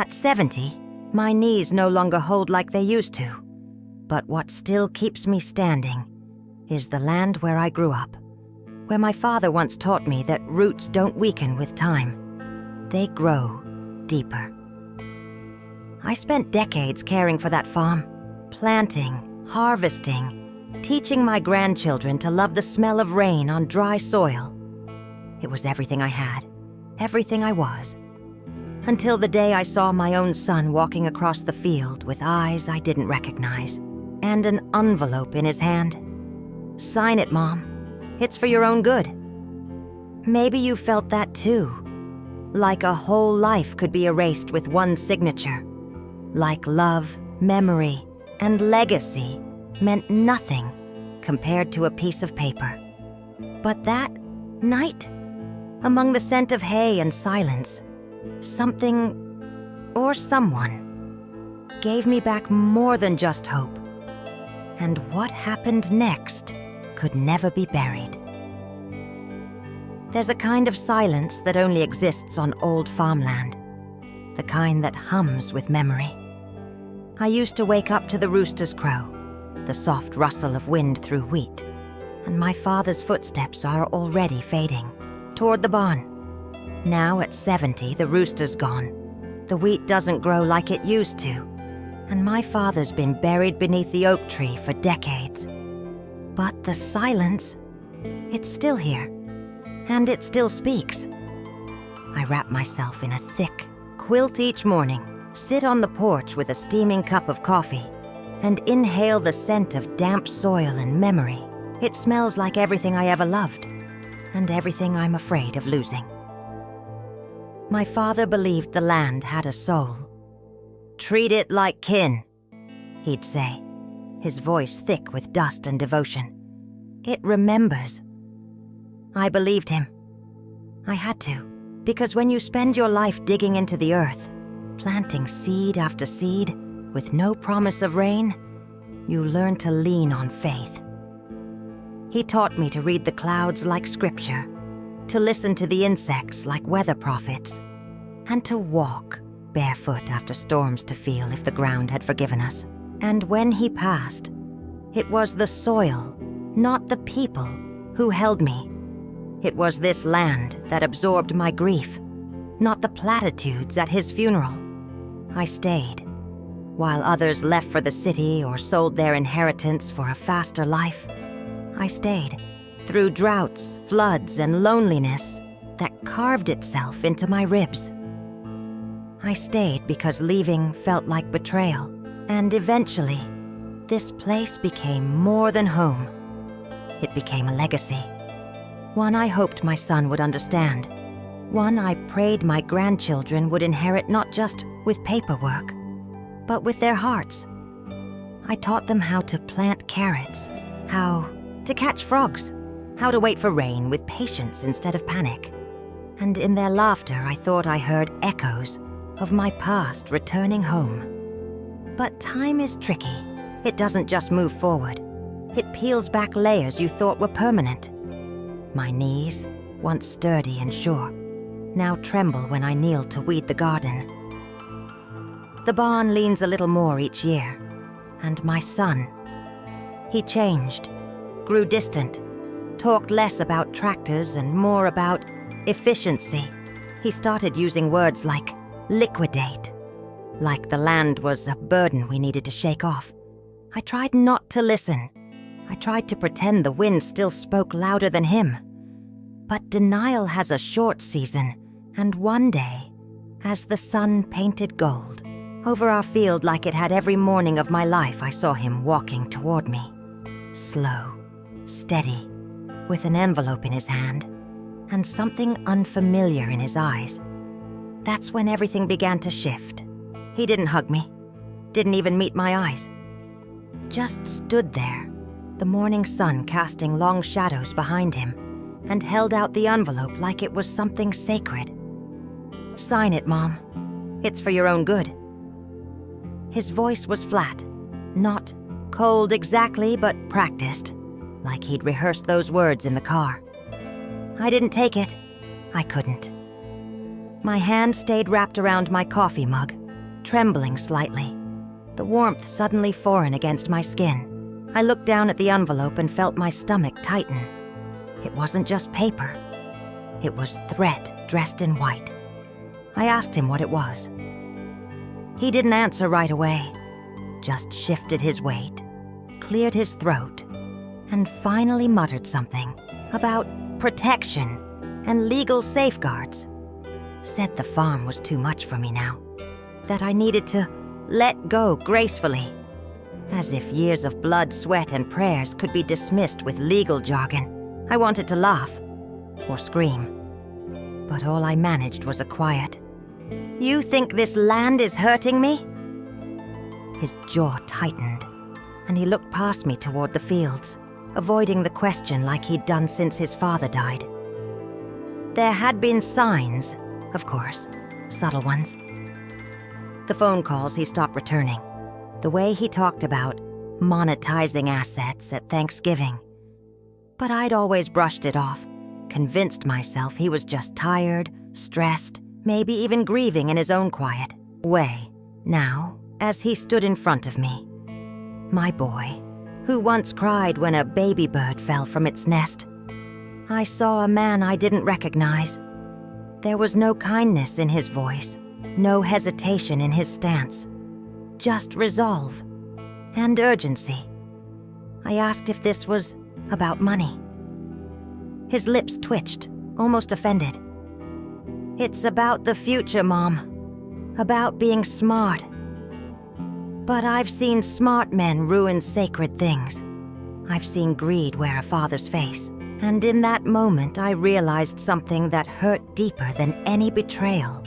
At 70, my knees no longer hold like they used to. But what still keeps me standing is the land where I grew up, where my father once taught me that roots don't weaken with time. They grow deeper. I spent decades caring for that farm, planting, harvesting, teaching my grandchildren to love the smell of rain on dry soil. It was everything I had, everything I was. Until the day I saw my own son walking across the field with eyes I didn't recognize, and an envelope in his hand. "Sign it, Mom. It's for your own good." Maybe you felt that too. Like a whole life could be erased with one signature. Like love, memory, and legacy meant nothing compared to a piece of paper. But that night, among the scent of hay and silence, something or someone gave me back more than just hope. And what happened next could never be buried. There's a kind of silence that only exists on old farmland, the kind that hums with memory. I used to wake up to the rooster's crow, the soft rustle of wind through wheat, and my father's footsteps are already fading toward the barn. Now at 70, the rooster's gone. The wheat doesn't grow like it used to, and my father's been buried beneath the oak tree for decades. But the silence, it's still here, and it still speaks. I wrap myself in a thick quilt each morning, sit on the porch with a steaming cup of coffee, and inhale the scent of damp soil and memory. It smells like everything I ever loved, and everything I'm afraid of losing. My father believed the land had a soul. "Treat it like kin," he'd say, his voice thick with dust and devotion. "It remembers." I believed him. I had to, because when you spend your life digging into the earth, planting seed after seed, with no promise of rain, you learn to lean on faith. He taught me to read the clouds like scripture, to listen to the insects like weather prophets, and to walk barefoot after storms to feel if the ground had forgiven us. And when he passed, it was the soil, not the people, who held me. It was this land that absorbed my grief, not the platitudes at his funeral. I stayed, while others left for the city or sold their inheritance for a faster life. I stayed, through droughts, floods, and loneliness that carved itself into my ribs. I stayed because leaving felt like betrayal, and eventually, this place became more than home. It became a legacy. One I hoped my son would understand. One I prayed my grandchildren would inherit not just with paperwork, but with their hearts. I taught them how to plant carrots, how to catch frogs, how to wait for rain with patience instead of panic. And in their laughter, I thought I heard echoes of my past returning home. But time is tricky. It doesn't just move forward. It peels back layers you thought were permanent. My knees, once sturdy and sure, now tremble when I kneel to weed the garden. The barn leans a little more each year, and my son, he changed, grew distant, talked less about tractors and more about efficiency. He started using words like liquidate, like the land was a burden we needed to shake off. I tried not to listen. I tried to pretend the wind still spoke louder than him. But denial has a short season, and one day, as the sun painted gold, over our field like it had every morning of my life, I saw him walking toward me. Slow, steady, with an envelope in his hand, and something unfamiliar in his eyes. That's when everything began to shift. He didn't hug me, didn't even meet my eyes. Just stood there, the morning sun casting long shadows behind him, and held out the envelope like it was something sacred. "Sign it, Mom. It's for your own good." His voice was flat, not cold exactly, but practiced, like he'd rehearsed those words in the car. I didn't take it. I couldn't. My hand stayed wrapped around my coffee mug, trembling slightly, the warmth suddenly foreign against my skin. I looked down at the envelope and felt my stomach tighten. It wasn't just paper. It was threat dressed in white. I asked him what it was. He didn't answer right away, just shifted his weight, cleared his throat, and finally muttered something about protection and legal safeguards. Said the farm was too much for me now, that I needed to let go gracefully, as if years of blood, sweat, and prayers could be dismissed with legal jargon. I wanted to laugh or scream, but all I managed was a quiet, "You think this land is hurting me?" His jaw tightened, and he looked past me toward the fields, avoiding the question like he'd done since his father died. There had been signs, of course, subtle ones. The phone calls he stopped returning, the way he talked about monetizing assets at Thanksgiving. But I'd always brushed it off, convinced myself he was just tired, stressed, maybe even grieving in his own quiet way. Now, as he stood in front of me, my boy, who once cried when a baby bird fell from its nest, I saw a man I didn't recognize. There was no kindness in his voice, no hesitation in his stance, just resolve and urgency. I asked if this was about money. His lips twitched, almost offended. "It's about the future, Mom. About being smart. But I've seen smart men ruin sacred things. I've seen greed wear a father's face. And in that moment, I realized something that hurt deeper than any betrayal.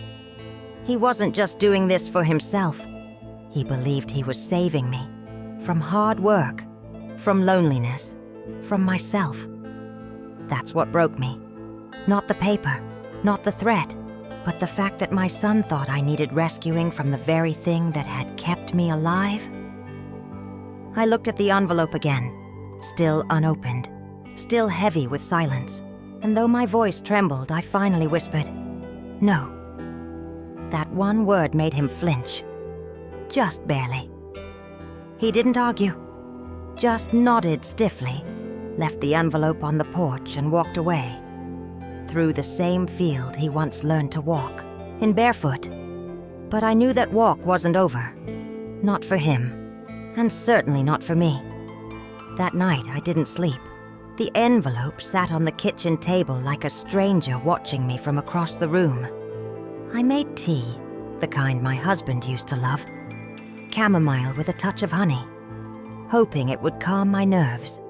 He wasn't just doing this for himself. He believed he was saving me. From hard work, from loneliness, from myself. That's what broke me. Not the paper, not the threat, but the fact that my son thought I needed rescuing from the very thing that had kept me alive. I looked at the envelope again, still unopened, still heavy with silence, and though my voice trembled, I finally whispered, "No." That one word made him flinch, just barely. He didn't argue, just nodded stiffly, left the envelope on the porch and walked away, through the same field he once learned to walk, in barefoot. But I knew that walk wasn't over, not for him, and certainly not for me. That night I didn't sleep. The envelope sat on the kitchen table like a stranger watching me from across the room. I made tea, the kind my husband used to love, chamomile with a touch of honey, hoping it would calm my nerves.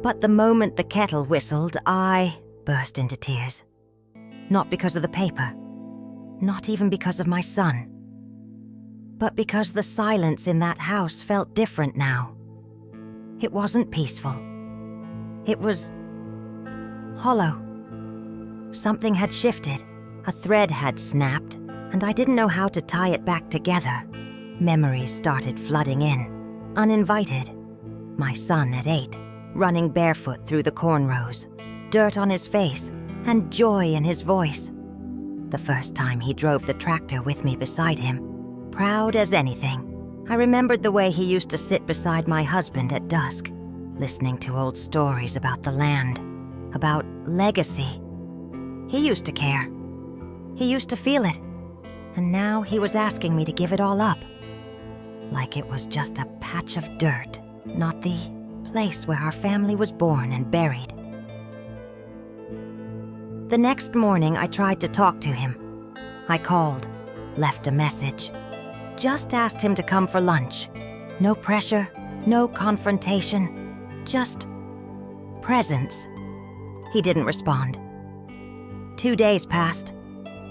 But the moment the kettle whistled, I burst into tears. Not because of the paper, not even because of my son, but because the silence in that house felt different now. It wasn't peaceful. It was hollow. Something had shifted, a thread had snapped, and I didn't know how to tie it back together. Memories started flooding in, uninvited. My son at 8, running barefoot through the cornrows, dirt on his face, and joy in his voice. The first time he drove the tractor with me beside him, proud as anything. I remembered the way he used to sit beside my husband at dusk, listening to old stories about the land, about legacy. He used to care. He used to feel it. And now he was asking me to give it all up. Like it was just a patch of dirt, not the place where our family was born and buried. The next morning, I tried to talk to him. I called, left a message, just asked him to come for lunch. No pressure, no confrontation. Just presence. He didn't respond. 2 days passed,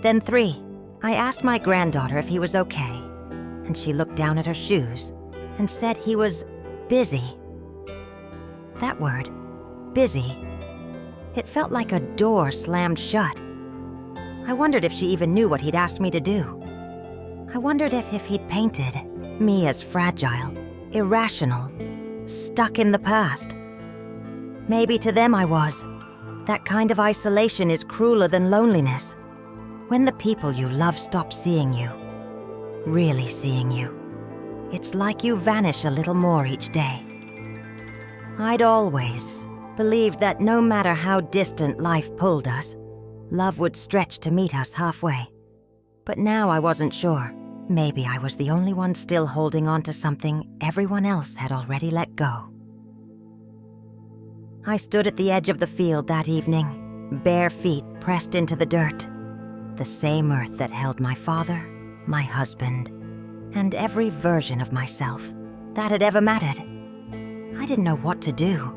then 3. I asked my granddaughter if he was okay, and she looked down at her shoes and said he was busy. That word, busy, it felt like a door slammed shut. I wondered if she even knew what he'd asked me to do. I wondered if he'd painted me as fragile, irrational, stuck in the past. Maybe to them I was. That kind of isolation is crueler than loneliness. When the people you love stop seeing you, really seeing you. It's like you vanish a little more each day. I'd always believed that no matter how distant life pulled us, love would stretch to meet us halfway. But now I wasn't sure. Maybe I was the only one still holding on to something everyone else had already let go. I stood at the edge of the field that evening, bare feet pressed into the dirt, the same earth that held my father, my husband, and every version of myself that had ever mattered. I didn't know what to do.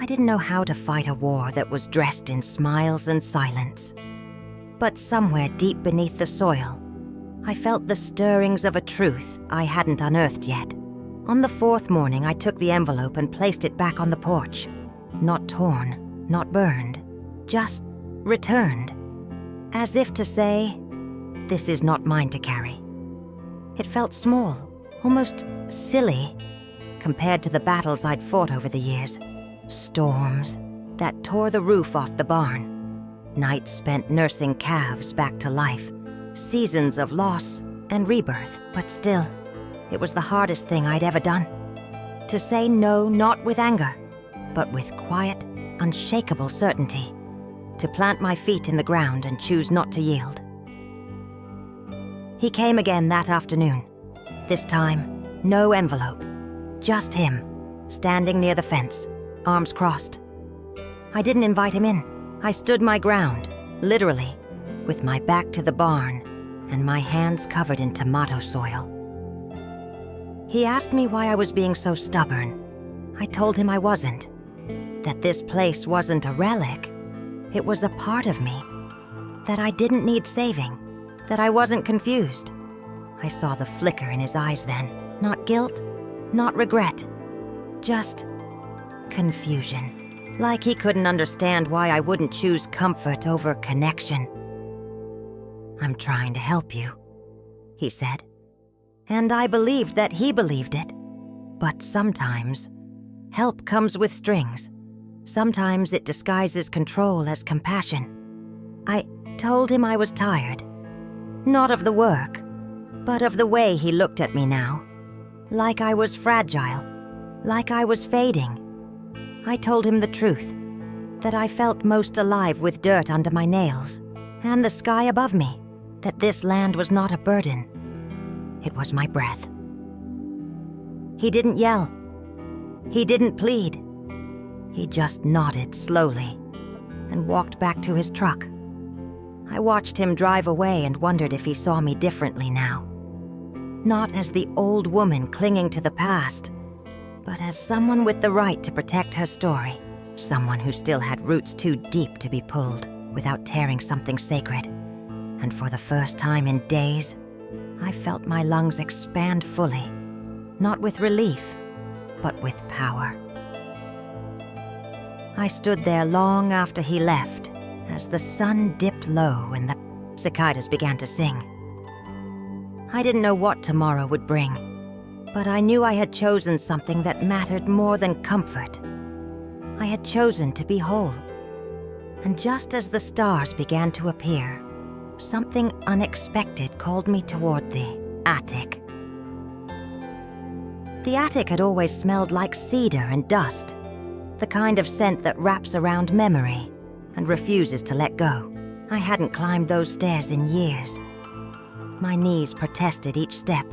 I didn't know how to fight a war that was dressed in smiles and silence. But somewhere deep beneath the soil, I felt the stirrings of a truth I hadn't unearthed yet. On the fourth morning, I took the envelope and placed it back on the porch. Not torn, not burned, just returned. As if to say, this is not mine to carry. It felt small, almost silly, compared to the battles I'd fought over the years. Storms that tore the roof off the barn. Nights spent nursing calves back to life. Seasons of loss and rebirth. But still, it was the hardest thing I'd ever done. To say no, not with anger, but with quiet, unshakable certainty. To plant my feet in the ground and choose not to yield. He came again that afternoon. This time, no envelope. Just him, standing near the fence, arms crossed. I didn't invite him in. I stood my ground, literally, with my back to the barn and my hands covered in tomato soil. He asked me why I was being so stubborn. I told him I wasn't. That this place wasn't a relic. It was a part of me. That I didn't need saving. That I wasn't confused. I saw the flicker in his eyes then. Not guilt, not regret. Just confusion. Like he couldn't understand why I wouldn't choose comfort over connection. I'm trying to help you, he said. And I believed that he believed it. But sometimes, help comes with strings. Sometimes it disguises control as compassion. I told him I was tired. Not of the work, but of the way he looked at me now. Like I was fragile, like I was fading. I told him the truth, that I felt most alive with dirt under my nails, and the sky above me, that this land was not a burden. It was my breath. He didn't yell. He didn't plead. He just nodded slowly and walked back to his truck. I watched him drive away and wondered if he saw me differently now. Not as the old woman clinging to the past, but as someone with the right to protect her story. Someone who still had roots too deep to be pulled without tearing something sacred. And for the first time in days, I felt my lungs expand fully, not with relief, but with power. I stood there long after he left, as the sun dipped low and the cicadas began to sing. I didn't know what tomorrow would bring, but I knew I had chosen something that mattered more than comfort. I had chosen to be whole. And just as the stars began to appear, something unexpected called me toward the attic. The attic had always smelled like cedar and dust, the kind of scent that wraps around memory and refuses to let go. I hadn't climbed those stairs in years. My knees protested each step,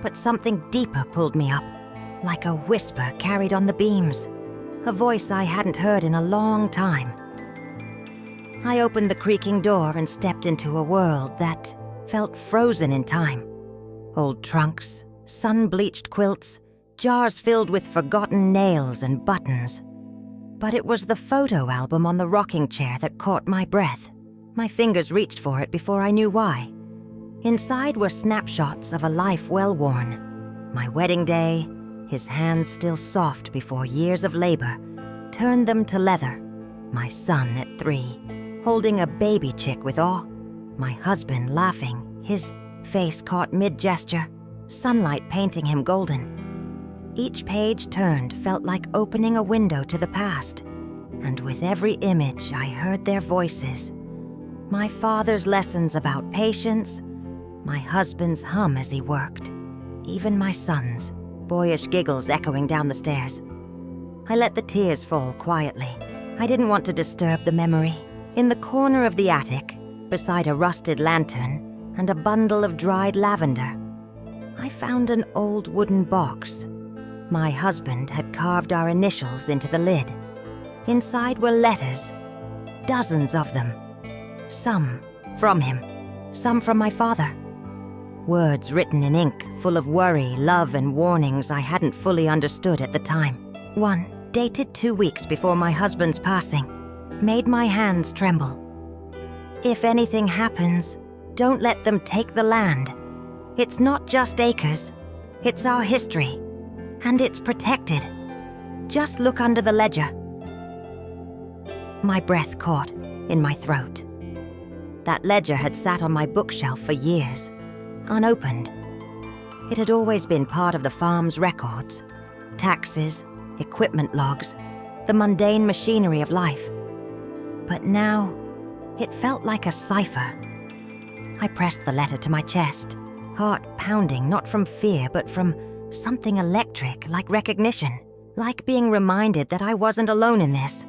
but something deeper pulled me up, like a whisper carried on the beams, a voice I hadn't heard in a long time. I opened the creaking door and stepped into a world that felt frozen in time. Old trunks, sun-bleached quilts, jars filled with forgotten nails and buttons. But it was the photo album on the rocking chair that caught my breath. My fingers reached for it before I knew why. Inside were snapshots of a life well worn. My wedding day, his hands still soft before years of labor, turned them to leather. My son at 3, holding a baby chick with awe. My husband laughing, his face caught mid-gesture, sunlight painting him golden. Each page turned felt like opening a window to the past, and with every image I heard their voices. My father's lessons about patience, my husband's hum as he worked, even my son's, boyish giggles echoing down the stairs. I let the tears fall quietly. I didn't want to disturb the memory. In the corner of the attic, beside a rusted lantern and a bundle of dried lavender, I found an old wooden box. My husband had carved our initials into the lid. Inside were letters, dozens of them. Some from him, some from my father. Words written in ink, full of worry, love, and warnings I hadn't fully understood at the time. One, dated 2 weeks before my husband's passing, made my hands tremble. If anything happens, don't let them take the land. It's not just acres, it's our history, and it's protected. Just look under the ledger. My breath caught in my throat. That ledger had sat on my bookshelf for years, unopened. It had always been part of the farm's records, taxes, equipment logs, the mundane machinery of life. But now, it felt like a cipher. I pressed the letter to my chest, heart pounding not from fear but from something electric, like recognition, like being reminded that I wasn't alone in this.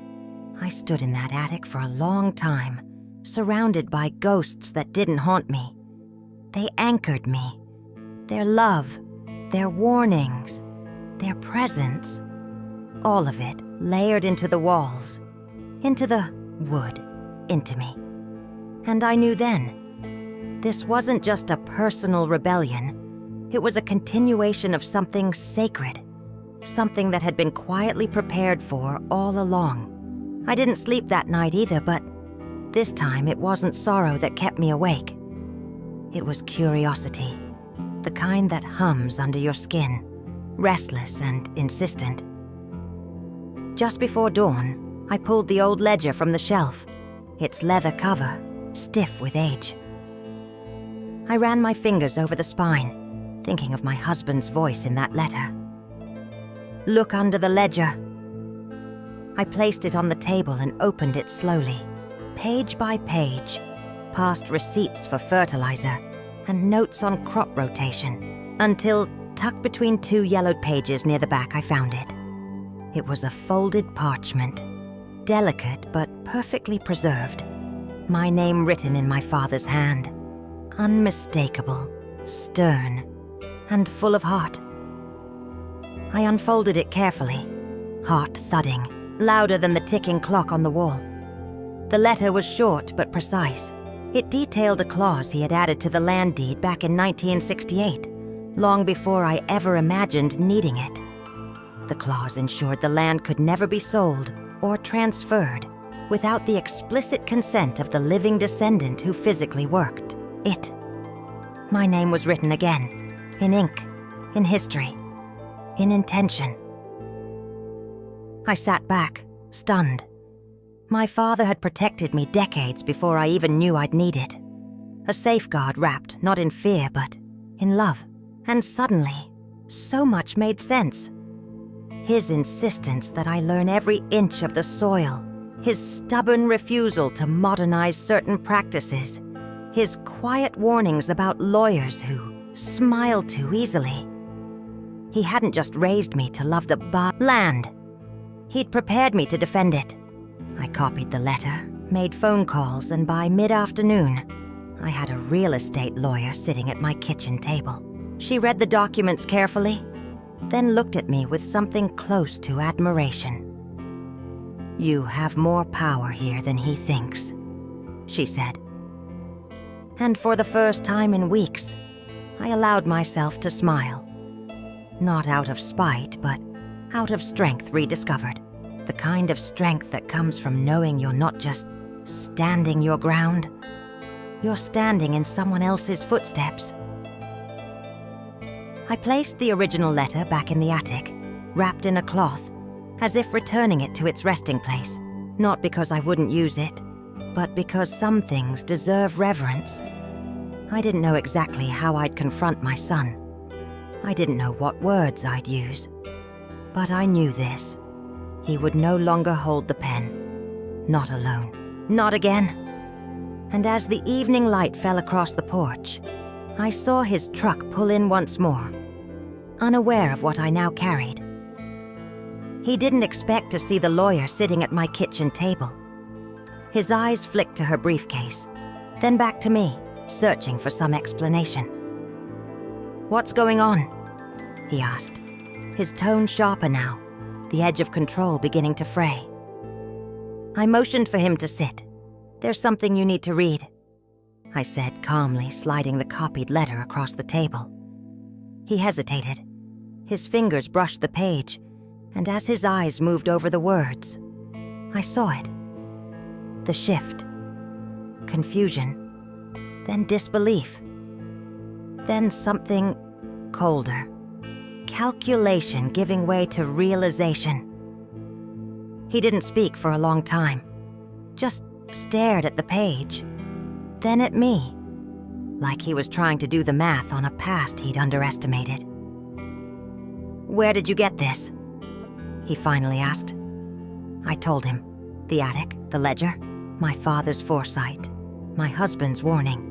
I stood in that attic for a long time, surrounded by ghosts that didn't haunt me. They anchored me. Their love, their warnings, their presence, all of it layered into the walls, into the wood, into me. And I knew then, this wasn't just a personal rebellion. It was a continuation of something sacred, something that had been quietly prepared for all along. I didn't sleep that night either, but this time it wasn't sorrow that kept me awake. It was curiosity, the kind that hums under your skin, restless and insistent. Just before dawn, I pulled the old ledger from the shelf, its leather cover stiff with age. I ran my fingers over the spine, thinking of my husband's voice in that letter. Look under the ledger. I placed it on the table and opened it slowly, page by page, past receipts for fertilizer and notes on crop rotation, until, tucked between 2 yellowed pages near the back, I found it. It was a folded parchment, delicate but perfectly preserved. My name written in my father's hand, unmistakable, stern, and full of heart. I unfolded it carefully, heart thudding, louder than the ticking clock on the wall. The letter was short but precise. It detailed a clause he had added to the land deed back in 1968, long before I ever imagined needing it. The clause ensured the land could never be sold or transferred without the explicit consent of the living descendant who physically worked it. My name was written again, in ink, in history, in intention. I sat back, stunned. My father had protected me decades before I even knew I'd need it. A safeguard wrapped not in fear but in love. And suddenly, so much made sense. His insistence that I learn every inch of the soil, his stubborn refusal to modernize certain practices, his quiet warnings about lawyers who smile too easily. He hadn't just raised me to love the land. He'd prepared me to defend it. I copied the letter, made phone calls, and by mid-afternoon, I had a real estate lawyer sitting at my kitchen table. She read the documents carefully, then looked at me with something close to admiration. "You have more power here than he thinks," she said. And for the first time in weeks, I allowed myself to smile. Not out of spite, but out of strength rediscovered. The kind of strength that comes from knowing you're not just standing your ground, you're standing in someone else's footsteps. I placed the original letter back in the attic, wrapped in a cloth, as if returning it to its resting place, not because I wouldn't use it, but because some things deserve reverence. I didn't know exactly how I'd confront my son. I didn't know what words I'd use. But I knew this. He would no longer hold the pen. Not alone. Not again. And as the evening light fell across the porch, I saw his truck pull in once more, unaware of what I now carried. He didn't expect to see the lawyer sitting at my kitchen table. His eyes flicked to her briefcase, then back to me, searching for some explanation. "What's going on?" he asked, his tone sharper now, the edge of control beginning to fray. I motioned for him to sit. "There's something you need to read," I said calmly, sliding the copied letter across the table. He hesitated. His fingers brushed the page, and as his eyes moved over the words, I saw it. The shift. Confusion. Then disbelief. Then something colder. Calculation giving way to realization. He didn't speak for a long time, just stared at the page, then at me, like he was trying to do the math on a past he'd underestimated. "Where did you get this?" he finally asked. I told him. The attic, the ledger, my father's foresight, my husband's warning.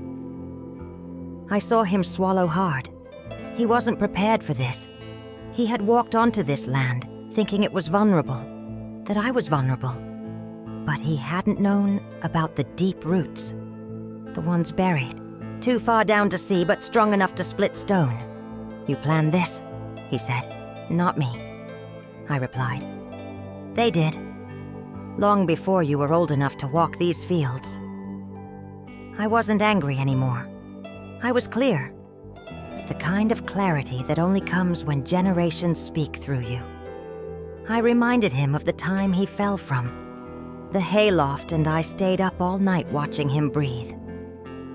I saw him swallow hard. He wasn't prepared for this. He had walked onto this land thinking it was vulnerable, that I was vulnerable. But he hadn't known about the deep roots, the ones buried, too far down to see but strong enough to split stone. "You planned this," he said. "Not me," I replied. "They did, long before you were old enough to walk these fields." I wasn't angry anymore. I was clear. The kind of clarity that only comes when generations speak through you. I reminded him of the time he fell from. The hayloft and I stayed up all night watching him breathe.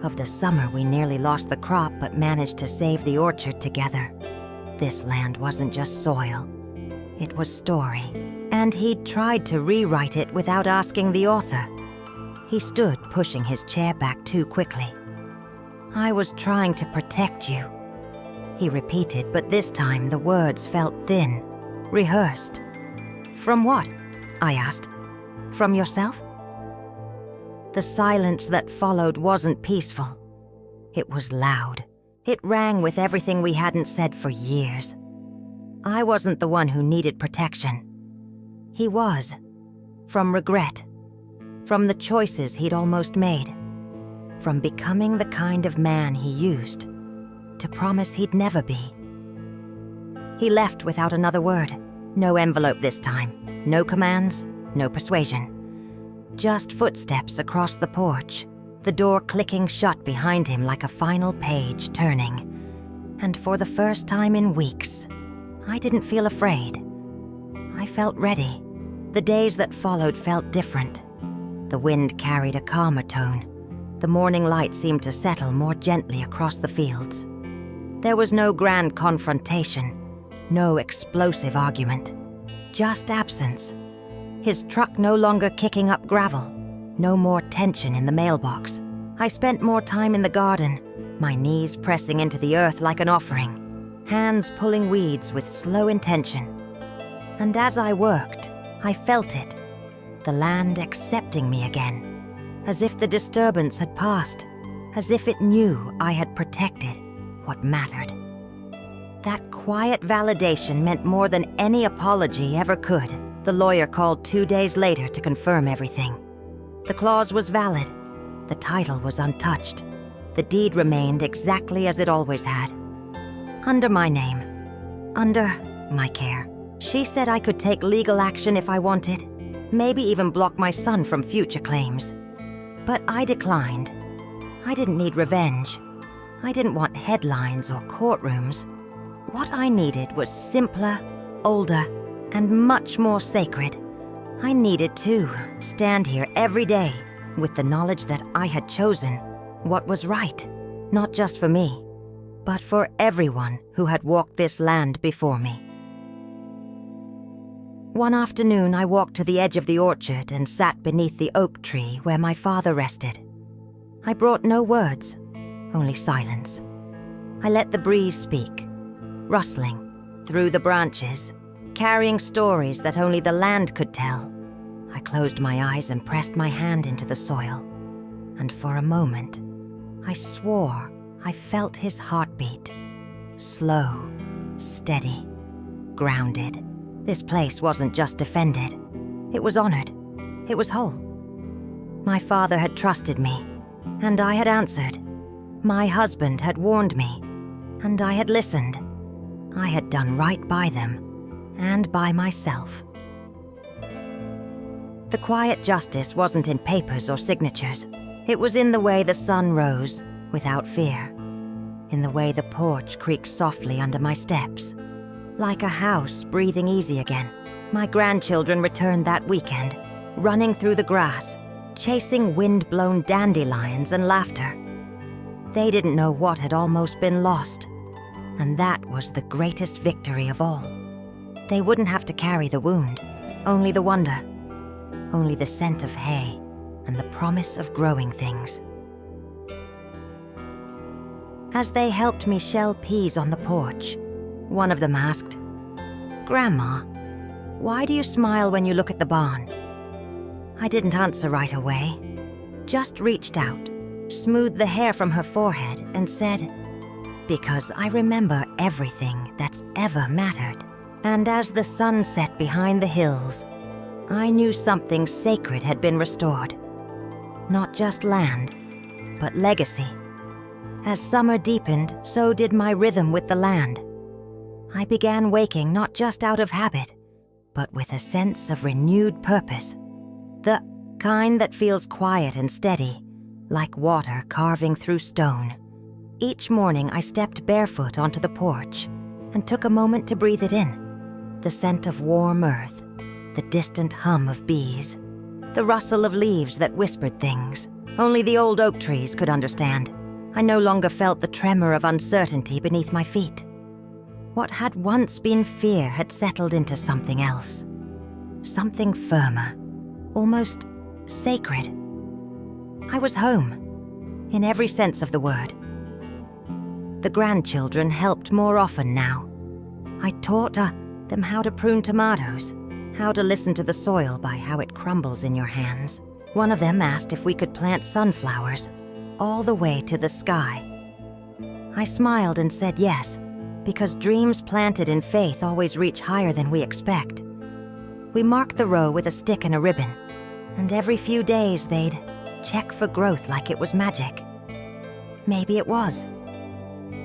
Of the summer we nearly lost the crop but managed to save the orchard together. This land wasn't just soil. It was story. And he'd tried to rewrite it without asking the author. He stood, pushing his chair back too quickly. "I was trying to protect you," he repeated, but this time the words felt thin, rehearsed. "From what?" I asked. "From yourself?" The silence that followed wasn't peaceful. It was loud. It rang with everything we hadn't said for years. I wasn't the one who needed protection. He was. From regret. From the choices he'd almost made. From becoming the kind of man he used to promise he'd never be. He left without another word. No envelope this time. No commands, no persuasion. Just footsteps across the porch, the door clicking shut behind him like a final page turning. And for the first time in weeks, I didn't feel afraid. I felt ready. The days that followed felt different. The wind carried a calmer tone. The morning light seemed to settle more gently across the fields. There was no grand confrontation, no explosive argument, just absence. His truck no longer kicking up gravel, no more tension in the mailbox. I spent more time in the garden, my knees pressing into the earth like an offering, hands pulling weeds with slow intention. And as I worked, I felt it, the land accepting me again, as if the disturbance had passed, as if it knew I had protected what mattered. That quiet validation meant more than any apology ever could. The lawyer called 2 days later to confirm everything. The clause was valid. The title was untouched. The deed remained exactly as it always had. Under my name. Under my care. She said I could take legal action if I wanted, maybe even block my son from future claims. But I declined. I didn't need revenge. I didn't want headlines or courtrooms. What I needed was simpler, older, and much more sacred. I needed to stand here every day with the knowledge that I had chosen what was right, not just for me, but for everyone who had walked this land before me. One afternoon, I walked to the edge of the orchard and sat beneath the oak tree where my father rested. I brought no words, only silence. I let the breeze speak, rustling through the branches, carrying stories that only the land could tell. I closed my eyes and pressed my hand into the soil, and for a moment, I swore I felt his heartbeat. Slow, steady, grounded. This place wasn't just defended. It was honored. It was whole. My father had trusted me, and I had answered. My husband had warned me, and I had listened. I had done right by them, and by myself. The quiet justice wasn't in papers or signatures. It was in the way the sun rose, without fear. In the way the porch creaked softly under my steps. Like a house breathing easy again. My grandchildren returned that weekend, running through the grass, chasing wind-blown dandelions and laughter. They didn't know what had almost been lost, and that was the greatest victory of all. They wouldn't have to carry the wound, only the wonder, only the scent of hay and the promise of growing things. As they helped me shell peas on the porch, one of them asked, "Grandma, why do you smile when you look at the barn?" I didn't answer right away, just reached out, smoothed the hair from her forehead, and said, "Because I remember everything that's ever mattered." And as the sun set behind the hills, I knew something sacred had been restored. Not just land, but legacy. As summer deepened, so did my rhythm with the land. I began waking not just out of habit, but with a sense of renewed purpose. The kind that feels quiet and steady, like water carving through stone. Each morning I stepped barefoot onto the porch and took a moment to breathe it in. The scent of warm earth, the distant hum of bees, the rustle of leaves that whispered things only the old oak trees could understand. I no longer felt the tremor of uncertainty beneath my feet. What had once been fear had settled into something else. Something firmer, almost sacred. I was home, in every sense of the word. The grandchildren helped more often now. I taught them how to prune tomatoes, how to listen to the soil by how it crumbles in your hands. One of them asked if we could plant sunflowers all the way to the sky. I smiled and said yes, because dreams planted in faith always reach higher than we expect. We marked the row with a stick and a ribbon, and every few days they'd check for growth like it was magic. Maybe it was.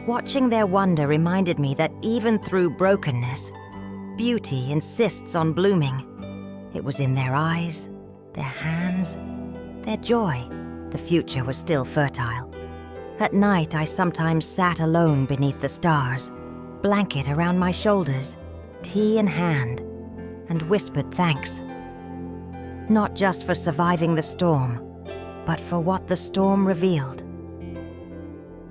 Watching their wonder reminded me that even through brokenness, beauty insists on blooming. It was in their eyes, their hands, their joy. The future was still fertile. At night, I sometimes sat alone beneath the stars, blanket around my shoulders, tea in hand, and whispered thanks. Not just for surviving the storm, but for what the storm revealed.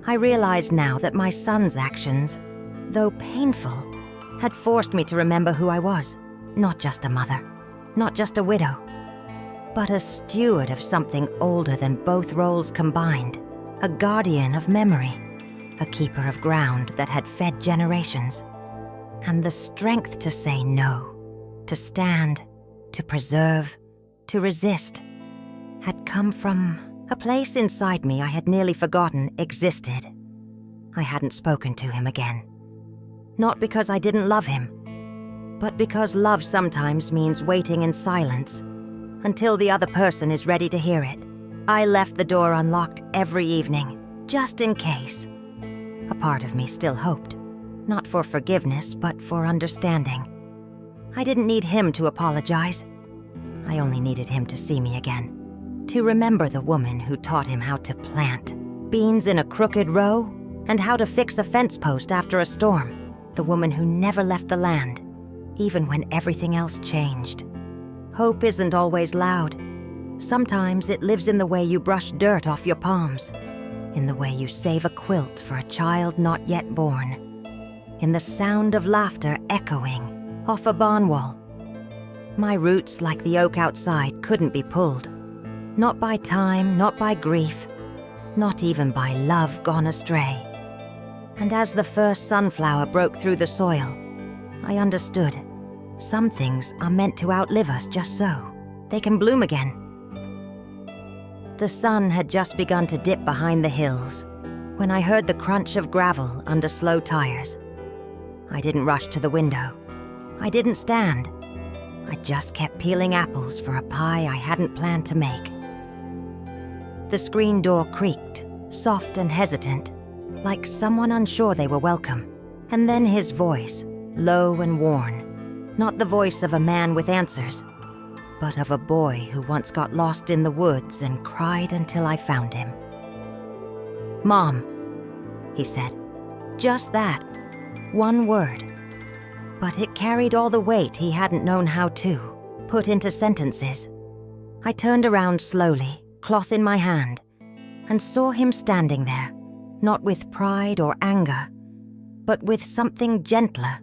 I realize now that my son's actions, though painful, had forced me to remember who I was. Not just a mother, not just a widow, but a steward of something older than both roles combined. A guardian of memory, a keeper of ground that had fed generations. And the strength to say no, to stand, to preserve, to resist, had come from a place inside me I had nearly forgotten existed. I hadn't spoken to him again. Not because I didn't love him, but because love sometimes means waiting in silence until the other person is ready to hear it. I left the door unlocked every evening, just in case. A part of me still hoped, not for forgiveness, but for understanding. I didn't need him to apologize. I only needed him to see me again, to remember the woman who taught him how to plant beans in a crooked row and how to fix a fence post after a storm. The woman who never left the land, even when everything else changed. Hope isn't always loud. Sometimes it lives in the way you brush dirt off your palms, in the way you save a quilt for a child not yet born, in the sound of laughter echoing off a barn wall. My roots, like the oak outside, couldn't be pulled. Not by time, not by grief, not even by love gone astray. And as the first sunflower broke through the soil, I understood. Some things are meant to outlive us just so. They can bloom again. The sun had just begun to dip behind the hills, when I heard the crunch of gravel under slow tires. I didn't rush to the window. I didn't stand. I just kept peeling apples for a pie I hadn't planned to make. The screen door creaked, soft and hesitant, like someone unsure they were welcome. And then his voice, low and worn, not the voice of a man with answers, but of a boy who once got lost in the woods and cried until I found him. "Mom," he said. Just that. One word. But it carried all the weight he hadn't known how to put into sentences. I turned around slowly, cloth in my hand, and saw him standing there, not with pride or anger, but with something gentler.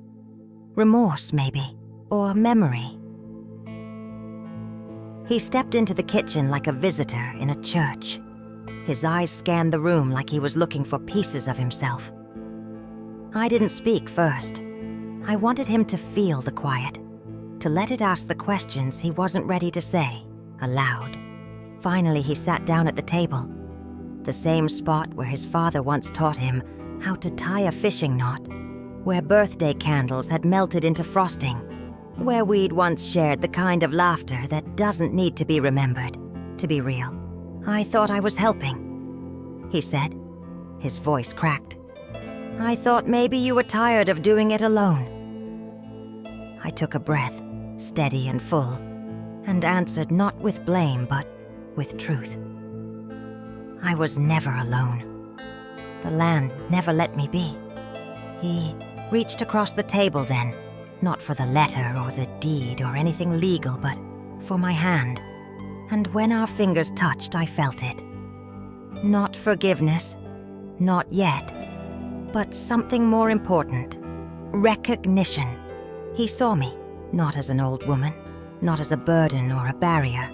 Remorse, maybe, or memory. He stepped into the kitchen like a visitor in a church. His eyes scanned the room like he was looking for pieces of himself. I didn't speak first. I wanted him to feel the quiet, to let it ask the questions he wasn't ready to say, aloud. Finally, he sat down at the table, the same spot where his father once taught him how to tie a fishing knot, where birthday candles had melted into frosting, where we'd once shared the kind of laughter that doesn't need to be remembered to be real. "I thought I was helping," he said. His voice cracked. "I thought maybe you were tired of doing it alone." I took a breath, steady and full, and answered not with blame but with truth. I was never alone. The land never let me be. He reached across the table then, not for the letter or the deed or anything legal, but for my hand. And when our fingers touched, I felt it. Not forgiveness, not yet, but something more important. Recognition. He saw me, not as an old woman, not as a burden or a barrier,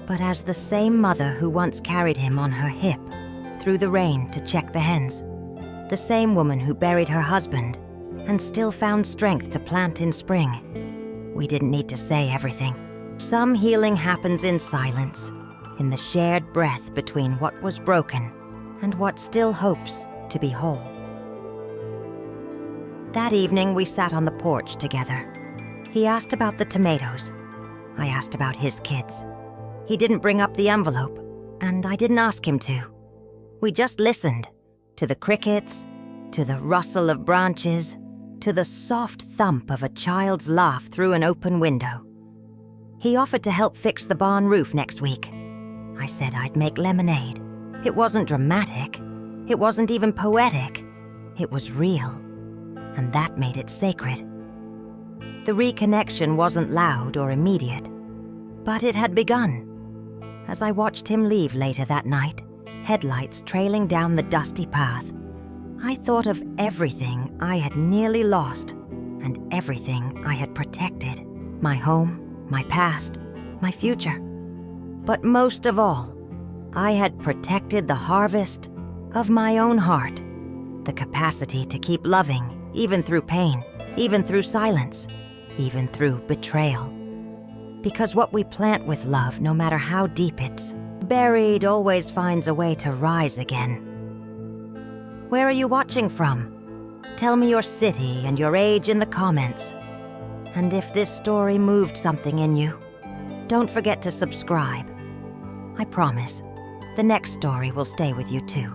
but as the same mother who once carried him on her hip through the rain to check the hens. The same woman who buried her husband and still found strength to plant in spring. We didn't need to say everything. Some healing happens in silence, in the shared breath between what was broken and what still hopes to be whole. That evening, we sat on the porch together. He asked about the tomatoes. I asked about his kids. He didn't bring up the envelope, and I didn't ask him to. We just listened to the crickets, to the rustle of branches, to the soft thump of a child's laugh through an open window. He offered to help fix the barn roof next week. I said I'd make lemonade. It wasn't dramatic. It wasn't even poetic. It was real, and that made it sacred. The reconnection wasn't loud or immediate, but it had begun. As I watched him leave later that night, headlights trailing down the dusty path, I thought of everything I had nearly lost and everything I had protected. My home, my past, my future. But most of all, I had protected the harvest of my own heart, the capacity to keep loving, even through pain, even through silence, even through betrayal. Because what we plant with love, no matter how deep it's buried, always finds a way to rise again. Where are you watching from? Tell me your city and your age in the comments. And if this story moved something in you, don't forget to subscribe. I promise, the next story will stay with you too.